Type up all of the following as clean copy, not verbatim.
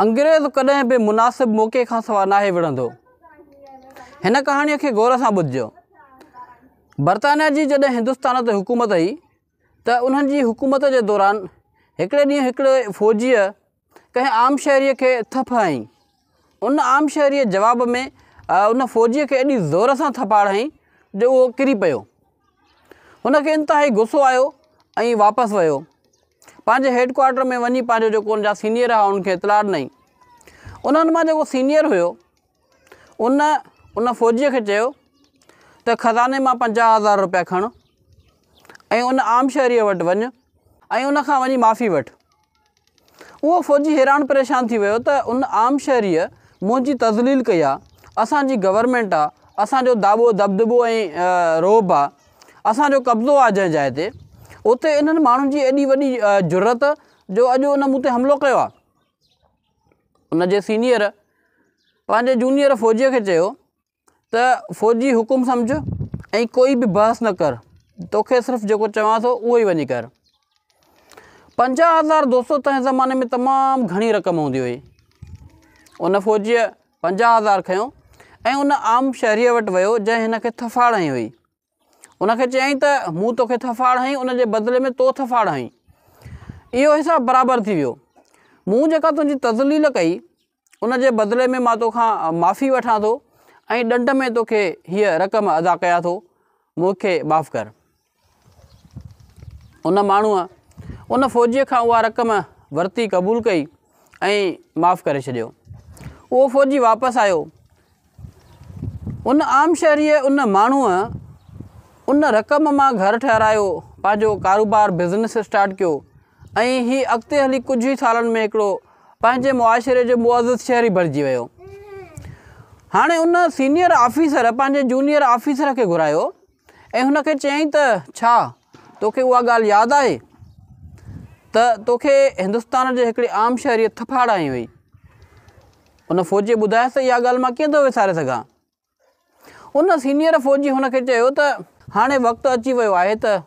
अंग्रेज़ कॾहिं बि मुनासिब मौक़े खां सवाइ नाहे विढ़ंदो। हिन कहाणीअ खे गौर सां ॿुधिजो। बरतानिया जी जॾहिं हिंदुस्तान ते हुकूमत हुई त उन्हनि जी हुकूमत जे दौरान हिकिड़े ॾींहुं हिकिड़े फ़ौजीअ कंहिं आम शहरीअ खे थप हईं। उन आम शहरीअ जवाब में उन फ़ौजीअ खे एॾी ज़ोर सां थपाड़ हईं जो उहो किरी पियो। हुनखे इंतिहाई गुस्सो आयो ऐं वापसि वियो। पंहिंजे हेडक्वार्टर में वञी पंहिंजो जेको उनजा सीनियर हुआ उनखे इतलाह ॾिनई। उन्हनि मां जेको सीनियर हुयो उन फ़ौजीअ खे चयो त ख़ज़ाने मां 50,000 रुपया खण ऐं उन आम शहरीअ वटि वञु ऐं उनखां वञी माफ़ी वठि। उहो फ़ौजी हैरान परेशान थी वियो त उन आम शहरीअ मुंहिंजी तज़लील कई आहे, असांजी गवर्नमेंट आहे, असांजो दाबो दबदबो ऐं रोब आहे, असांजो कब्ज़ो आहे जंहिं जाइ ते, उते इन्हनि माण्हुनि जी एॾी वॾी जुरत जो अॼु उन मूं ते हमिलो कयो आहे। उनजे सीनियर पंहिंजे जूनियर फ़ौजीअ खे चयो त फ़ौजी हुकुम सम्झ ऐं कोई बि बहस न कर, तोखे सिर्फ़ु जेको चवां थो उहो ई वञी कर। 50,000 दोस्तों तंहिं ज़माने में तमामु घणी रक़म हूंदी हुई। उन फ़ौजीअ 50,000 खयों ऐं उन आम शहरीअ वटि वियो जंहिं हिन खे थफाड़ हई हुई। उनखे चयईं त मूं तोखे थफाड़ हईं, उनजे बदिले में तो थफाड़ हईं, इहो हिसाबु बराबरि थी वियो। मूं जेका तुंहिंजी तज़लील कई उनजे बदिले में मां तोखां माफ़ी वठां थो ऐं ॾंड में तोखे हीअ रक़म अदा कयां थो, मूंखे माफ़ कर। उन माण्हूअ उन फ़ौजीअ खां उहा रक़म वरिती, क़बूल कई ऐं माफ़ करे छॾियो। उहो फ़ौजी वापसि आयो। उन आम शहरीअ उन माण्हूअ उन रक़म मां घर ठहिरायो, पंहिंजो कारोबार बिज़नेस स्टार्ट कयो ऐं हीअ अॻिते हली कुझु ई सालनि में हिकिड़ो पंहिंजे मुआशिरे जो मुअज़्ज़िज़ शहरी बणिजी वियो। हाणे उन सीनियर ऑफिसर पंहिंजे जूनियर ऑफिसर खे घुरायो ऐं हुनखे चयईं त छा तोखे उहा ॻाल्हि यादि आहे त तोखे हिंदुस्तान जे हिकिड़े आम शहरीअ थफाड़ हई हुई? उन फ़ौजीअ ॿुधायसि त इहा ॻाल्हि मां कीअं थो विसारे सघां। उन सीनियर फ़ौजी हुनखे चयो त हाणे वक़्तु अची वियो आहे त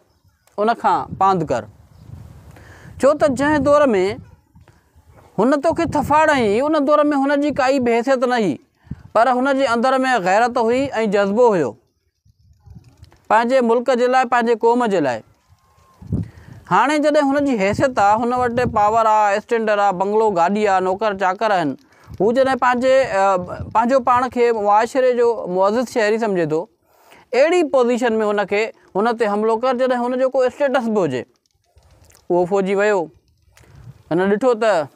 उनखां पांधि कर, छो त जंहिं दौर में हुन तोखे थफाड़ हई उन दौर में हुनजी काई बि हैसियत न हुई, पर हुनजे अंदर में गैरत हुई ऐं जज़्बो हुयो पंहिंजे मुल्क जे लाइ, पंहिंजे क़ौम जे लाइ। हाणे जॾहिं हुनजी हैसियत आहे, हुन वटि पावर आहे, स्टैंडर आहे, बंगलो, गाॾी आहे, नौकर चाकर आहिनि, हू जॾहिं पंहिंजो पाण खे मुआशिरे जो मुअज़्ज़िज़ शहरी सम्झे थो, अहिड़ी पोज़ीशन में हुन ते हमिलो कर जॾहिं हुनजो को स्टेटस बि हुजे। उहो फ़ौजी वियो, हिन ॾिठो त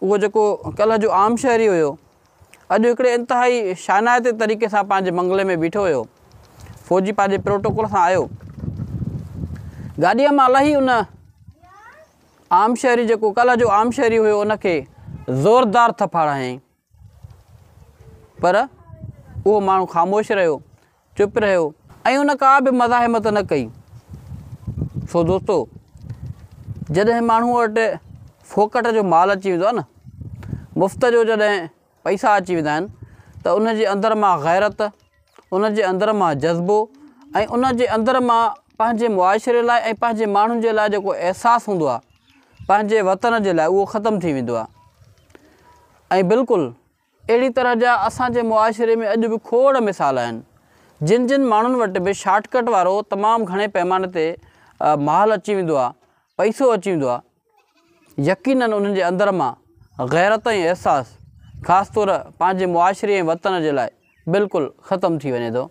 उहो जेको कल्ह जो आम शहरी हुयो अॼु हिकिड़े इंतिहाई शानाइते तरीक़े सां पंहिंजे बंगले में बीठो हुयो। फ़ौजी पंहिंजे प्रोटोकॉल सां आयो, गाॾीअ मां लही उन आम शहरी जेको कल्ह जो आम शहरी हुयो उनखे ज़ोरदार थपाड़ हयईं, पर उहो माण्हू ख़ामोश रहियो, चुप रहियो ऐं उन का बि मज़ाहिमत न कई। सो दोस्तो, जॾहिं माण्हू वटि फ़ोकट जो माल अची वेंदो आहे न, मुफ़्त जो जॾहिं पैसा अची वेंदा आहिनि त उनजे अंदर मां गैरत, उनजे अंदर मां जज़्बो ऐं उनजे अंदर मां पंहिंजे मुआशिरे लाइ ऐं पंहिंजे माण्हुनि जे लाइ जेको अहसासु हूंदो आहे पंहिंजे वतन जे लाइ, उहो ख़तमु थी वेंदो आहे। ऐं बिल्कुलु अहिड़ी तरह जा असांजे मुआशिरे में अॼु बि खोड़ मिसाल आहिनि, जिन माण्हुनि वटि बि शॉर्टकट वारो तमामु घणे पैमाने ते माल अची वेंदो आहे, पैसो अची वेंदो आहे, यकीननि उन्हनि जे अंदर मां गैरत ऐं अहसासु ख़ासि तौरु पंहिंजे मुआशिरे ऐं वतन जे लाइ बिल्कुलु ख़तमु थी वञे थो।